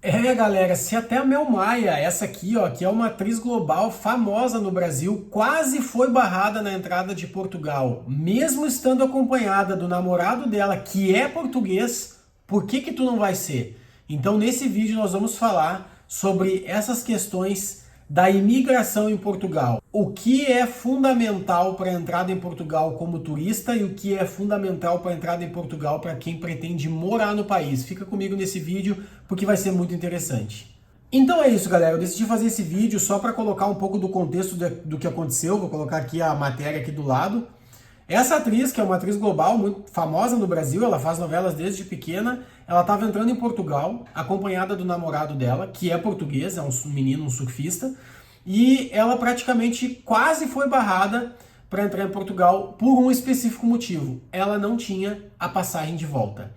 Galera, se até a Mel Maia, essa aqui, ó, que é uma atriz global famosa no Brasil, quase foi barrada na entrada de Portugal, mesmo estando acompanhada do namorado dela, que é português, por que que tu não vai ser? Então, nesse vídeo nós vamos falar sobre essas questões da imigração em Portugal. O que é fundamental para a entrada em Portugal como turista e o que é fundamental para a entrada em Portugal para quem pretende morar no país. Fica comigo nesse vídeo porque vai ser muito interessante. Então é isso, galera. Eu decidi fazer esse vídeo só para colocar um pouco do contexto do que aconteceu. Vou colocar aqui a matéria aqui do lado. Essa atriz, que é uma atriz global, muito famosa no Brasil, ela faz novelas desde pequena, ela estava entrando em Portugal, acompanhada do namorado dela, que é português, é um menino, um surfista, e ela praticamente quase foi barrada para entrar em Portugal por um específico motivo. Ela não tinha a passagem de volta.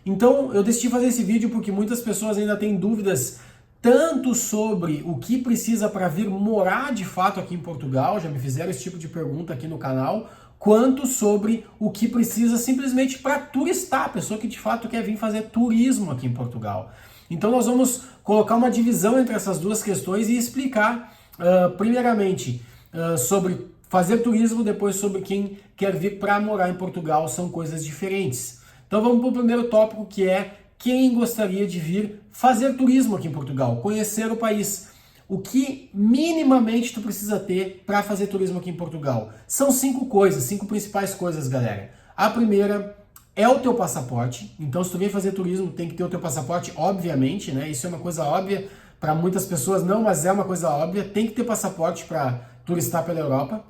Então eu decidi fazer esse vídeo porque muitas pessoas ainda têm dúvidas tanto sobre o que precisa para vir morar de fato aqui em Portugal, já me fizeram esse tipo de pergunta aqui no canal, quanto sobre o que precisa simplesmente para turistar, a pessoa que de fato quer vir fazer turismo aqui em Portugal. Então nós vamos colocar uma divisão entre essas duas questões e explicar, primeiramente, sobre fazer turismo, depois sobre quem quer vir para morar em Portugal, são coisas diferentes. Então vamos para o primeiro tópico, que é quem gostaria de vir fazer turismo aqui em Portugal, conhecer o país. O que minimamente tu precisa ter para fazer turismo aqui em Portugal? São 5 principais coisas, galera. A primeira é o teu passaporte. Então, se tu vem fazer turismo, tem que ter o teu passaporte, obviamente, né? Isso é uma coisa óbvia, para muitas pessoas não, mas é uma coisa óbvia. Tem que ter passaporte para turistar pela Europa.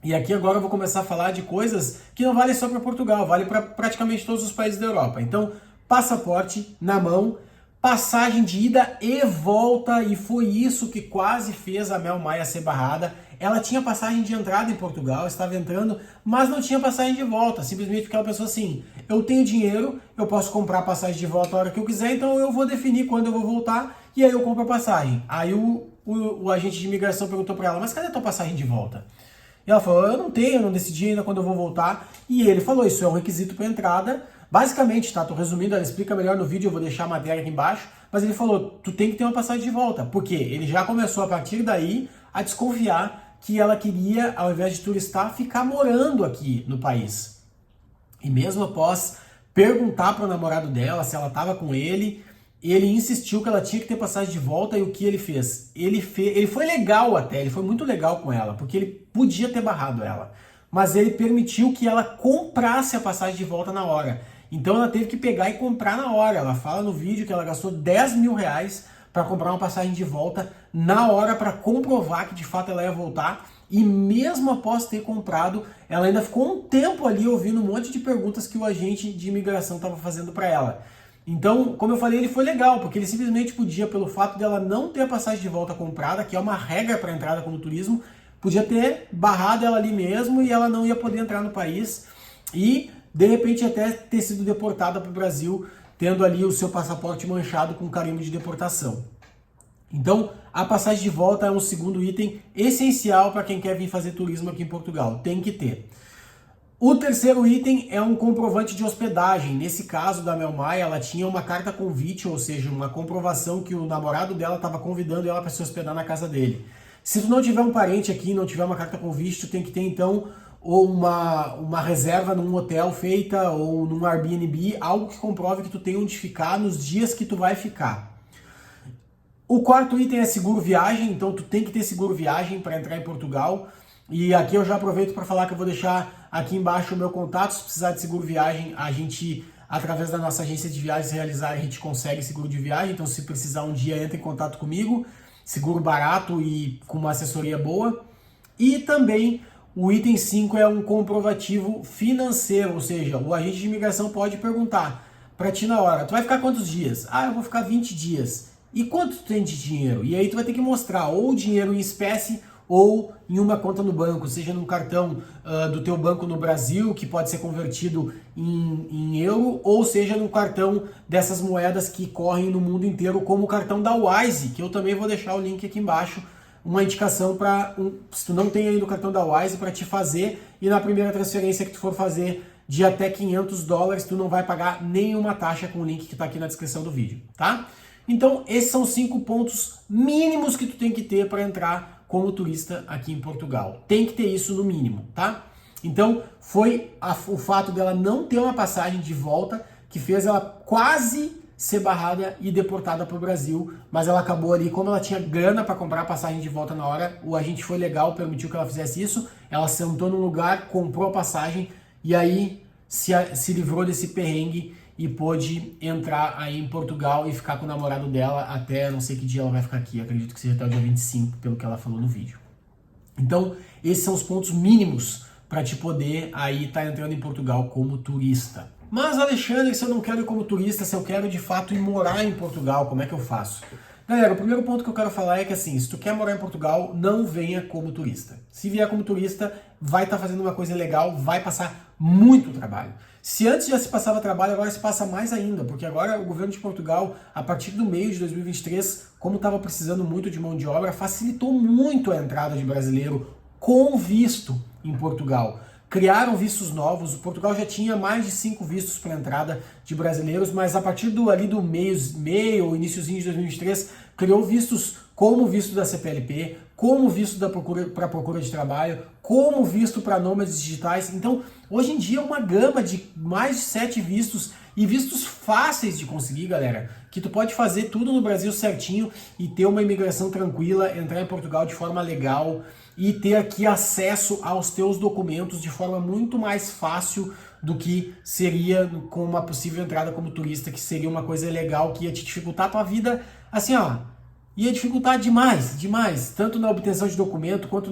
E aqui agora eu vou começar a falar de coisas que não valem só para Portugal, vale para praticamente todos os países da Europa. Então, passaporte na mão, passagem de ida e volta, e foi isso que quase fez a Mel Maia ser barrada. Ela tinha passagem de entrada em Portugal, estava entrando, mas não tinha passagem de volta, simplesmente porque ela pensou assim, eu tenho dinheiro, eu posso comprar a passagem de volta a hora que eu quiser, então eu vou definir quando eu vou voltar, e aí eu compro a passagem. Aí o agente de imigração perguntou para ela, mas cadê a tua passagem de volta? E ela falou, eu não tenho, eu não decidi ainda quando eu vou voltar. E ele falou, isso é um requisito para entrada. Basicamente, tá, tô resumindo, ela explica melhor no vídeo, eu vou deixar a matéria aqui embaixo. Mas ele falou, tu tem que ter uma passagem de volta. Por quê? Ele já começou a partir daí a desconfiar que ela queria, ao invés de turistar, ficar morando aqui no país. E mesmo após perguntar para o namorado dela se ela estava com ele insistiu que ela tinha que ter passagem de volta. E o que ele fez? Ele foi legal até, ele foi muito legal com ela, porque ele podia ter barrado ela, mas ele permitiu que ela comprasse a passagem de volta na hora. Então ela teve que pegar e comprar na hora. Ela fala no vídeo que ela gastou 10 mil reais para comprar uma passagem de volta na hora, para comprovar que de fato ela ia voltar. E mesmo após ter comprado, ela ainda ficou um tempo ali ouvindo um monte de perguntas que o agente de imigração estava fazendo para ela. Então, como eu falei, ele foi legal, porque ele simplesmente podia, pelo fato dela não ter a passagem de volta comprada, que é uma regra para entrada como turismo, podia ter barrado ela ali mesmo e ela não ia poder entrar no país e, de repente, até ter sido deportada para o Brasil, tendo ali o seu passaporte manchado com carimbo de deportação. Então, a passagem de volta é um segundo item essencial para quem quer vir fazer turismo aqui em Portugal. Tem que ter. O terceiro item é um comprovante de hospedagem. Nesse caso da Mel Maia, ela tinha uma carta convite, ou seja, uma comprovação que o namorado dela estava convidando ela para se hospedar na casa dele. Se tu não tiver um parente aqui, não tiver uma carta convite, tu tem que ter então ou uma reserva num hotel feita ou num Airbnb, algo que comprove que tu tem onde ficar nos dias que tu vai ficar. O quarto item é seguro viagem, então tu tem que ter seguro viagem para entrar em Portugal. E aqui eu já aproveito para falar que eu vou deixar aqui embaixo o meu contato. Se precisar de seguro viagem, a gente, através da nossa agência de viagens realizar, a gente consegue seguro de viagem. Então, se precisar um dia, entre em contato comigo. Seguro barato e com uma assessoria boa. E também o item 5 é um comprovativo financeiro, ou seja, o agente de imigração pode perguntar para ti na hora, tu vai ficar quantos dias? Ah, eu vou ficar 20 dias. E quanto tu tem de dinheiro? E aí tu vai ter que mostrar ou dinheiro em espécie ou em uma conta no banco, seja num cartão do teu banco no Brasil, que pode ser convertido em euro, ou seja num cartão dessas moedas que correm no mundo inteiro, como o cartão da Wise, que eu também vou deixar o link aqui embaixo, uma indicação para, se tu não tem ainda o cartão da Wise, para te fazer, e na primeira transferência que tu for fazer de até $500, tu não vai pagar nenhuma taxa com o link que está aqui na descrição do vídeo, tá? Então, esses são 5 pontos mínimos que tu tem que ter para entrar como turista aqui em Portugal. Tem que ter isso no mínimo, tá? Então, foi o fato dela não ter uma passagem de volta que fez ela quase ser barrada e deportada para o Brasil, mas ela acabou ali, como ela tinha grana para comprar a passagem de volta na hora, o agente foi legal, permitiu que ela fizesse isso, ela sentou num lugar, comprou a passagem e aí se livrou desse perrengue e pôde entrar aí em Portugal e ficar com o namorado dela até não sei que dia ela vai ficar aqui, acredito que seja até o dia 25, pelo que ela falou no vídeo. Então, esses são os pontos mínimos para te poder aí estar entrando em Portugal como turista. Mas, Alexandre, se eu não quero ir como turista, se eu quero de fato ir morar em Portugal, como é que eu faço? Galera, o primeiro ponto que eu quero falar é que assim, se tu quer morar em Portugal, não venha como turista. Se vier como turista, vai estar fazendo uma coisa legal, vai passar muito trabalho. Se antes já se passava trabalho, agora se passa mais ainda, porque agora o governo de Portugal, a partir do meio de 2023, como estava precisando muito de mão de obra, facilitou muito a entrada de brasileiro com visto em Portugal. Criaram vistos novos, Portugal já tinha mais de 5 vistos para entrada de brasileiros, mas a partir do meio, iniciozinho de 2023, criou vistos como o visto da CPLP, como visto para procura de trabalho, como visto para nômades digitais. Então, hoje em dia é uma gama de mais de 7 vistos e vistos fáceis de conseguir, galera, que tu pode fazer tudo no Brasil certinho e ter uma imigração tranquila, entrar em Portugal de forma legal e ter aqui acesso aos teus documentos de forma muito mais fácil do que seria com uma possível entrada como turista, que seria uma coisa legal que ia te dificultar a tua vida, assim ó, ia dificultar demais, tanto na obtenção de documento quanto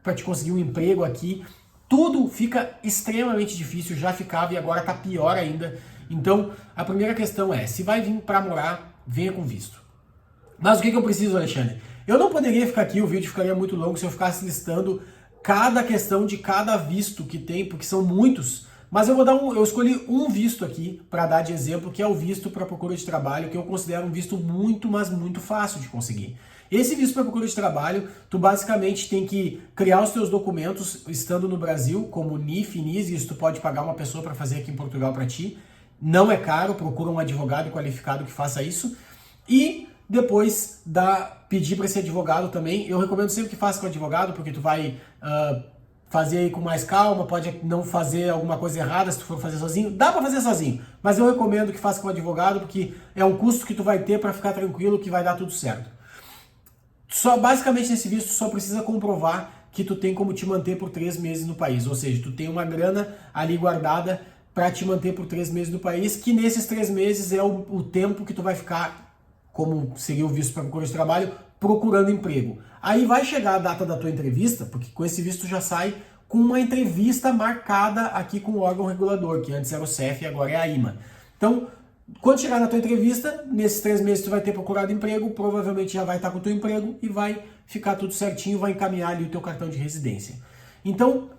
para te conseguir um emprego aqui. Tudo fica extremamente difícil, já ficava e agora tá pior ainda. Então, a primeira questão é, se vai vir para morar, venha com visto. Mas o que eu preciso, Alexandre? Eu não poderia ficar aqui, o vídeo ficaria muito longo se eu ficasse listando cada questão de cada visto que tem, porque são muitos. Mas eu escolhi um visto aqui para dar de exemplo, que é o visto para procura de trabalho, que eu considero um visto mas muito fácil de conseguir. Esse visto para procura de trabalho, tu basicamente tem que criar os teus documentos estando no Brasil, como NIF, NIS, e isso tu pode pagar uma pessoa para fazer aqui em Portugal para ti. Não é caro, procura um advogado qualificado que faça isso. E depois pedir para esse advogado também, eu recomendo sempre que faça com o advogado, porque tu vai fazer aí com mais calma, pode não fazer alguma coisa errada se tu for fazer sozinho. Dá para fazer sozinho, mas eu recomendo que faça com o advogado, porque é um custo que tu vai ter para ficar tranquilo que vai dar tudo certo. Basicamente nesse visto só precisa comprovar que tu tem como te manter por 3 meses no país, ou seja, tu tem uma grana ali guardada para te manter por 3 meses no país, que nesses 3 meses é o tempo que tu vai ficar, como seria o visto para procura de trabalho, procurando emprego. Aí vai chegar a data da tua entrevista, porque com esse visto já sai com uma entrevista marcada aqui com o órgão regulador, que antes era o CEF e agora é a IMA. Então, quando chegar na tua entrevista, nesses 3 meses tu vai ter procurado emprego, provavelmente já vai estar com o teu emprego e vai ficar tudo certinho, vai encaminhar ali o teu cartão de residência. Então,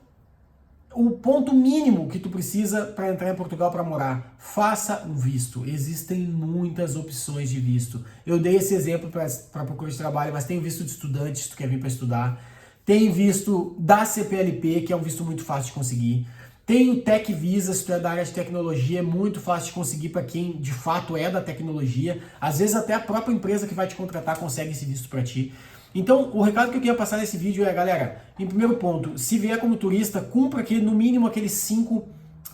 o ponto mínimo que tu precisa para entrar em Portugal para morar, faça um visto. Existem muitas opções de visto. Eu dei esse exemplo para procura de trabalho, mas tem o visto de estudante, se tu quer vir para estudar. Tem visto da CPLP, que é um visto muito fácil de conseguir. Tem o Tech Visa, se tu é da área de tecnologia, é muito fácil de conseguir para quem de fato é da tecnologia. Às vezes até a própria empresa que vai te contratar consegue esse visto para ti. Então, o recado que eu queria passar nesse vídeo é, galera, em primeiro ponto, se vier como turista, cumpra aqui no mínimo aqueles 5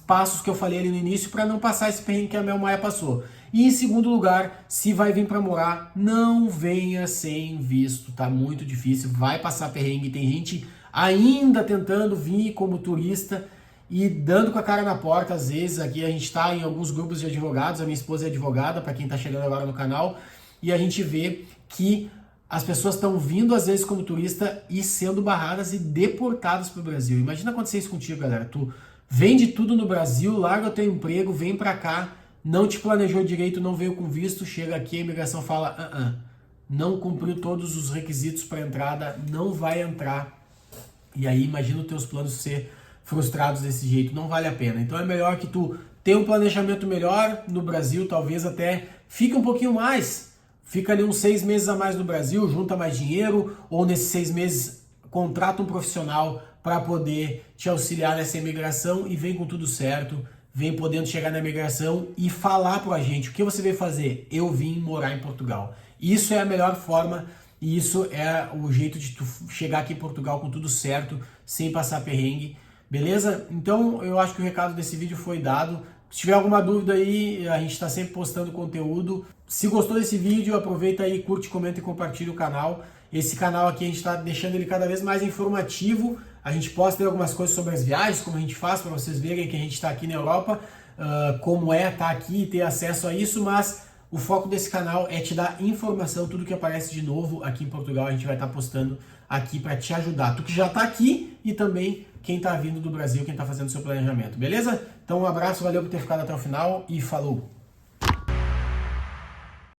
passos que eu falei ali no início para não passar esse perrengue que a Mel Maia passou. E em segundo lugar, se vai vir para morar, não venha sem visto, tá muito difícil, vai passar perrengue, tem gente ainda tentando vir como turista e dando com a cara na porta, às vezes, aqui a gente está em alguns grupos de advogados, a minha esposa é advogada, para quem está chegando agora no canal, e a gente vê que as pessoas estão vindo, às vezes, como turista e sendo barradas e deportadas para o Brasil. Imagina acontecer isso contigo, galera. Tu vende tudo no Brasil, larga o teu emprego, vem para cá, não te planejou direito, não veio com visto, chega aqui, a imigração fala, não cumpriu todos os requisitos para entrada, não vai entrar. E aí, imagina os teus planos ser frustrados desse jeito, não vale a pena. Então é melhor que tu tenha um planejamento melhor no Brasil, talvez até fique um pouquinho mais. Fica ali uns 6 meses a mais no Brasil, junta mais dinheiro, ou nesses 6 meses contrata um profissional para poder te auxiliar nessa imigração e vem com tudo certo, vem podendo chegar na imigração e falar para a gente o que você veio fazer. Eu vim morar em Portugal. Isso é a melhor forma e isso é o jeito de tu chegar aqui em Portugal com tudo certo, sem passar perrengue, beleza? Então eu acho que o recado desse vídeo foi dado. Se tiver alguma dúvida aí, a gente está sempre postando conteúdo. Se gostou desse vídeo, aproveita aí, curte, comenta e compartilha o canal. Esse canal aqui a gente está deixando ele cada vez mais informativo. A gente posta algumas coisas sobre as viagens, como a gente faz, para vocês verem que a gente está aqui na Europa, como é estar aqui e ter acesso a isso, mas o foco desse canal é te dar informação, tudo que aparece de novo aqui em Portugal, a gente vai estar postando aqui para te ajudar. Tu que já está aqui e também quem está vindo do Brasil, quem está fazendo o seu planejamento, beleza? Então um abraço, valeu por ter ficado até o final e falou!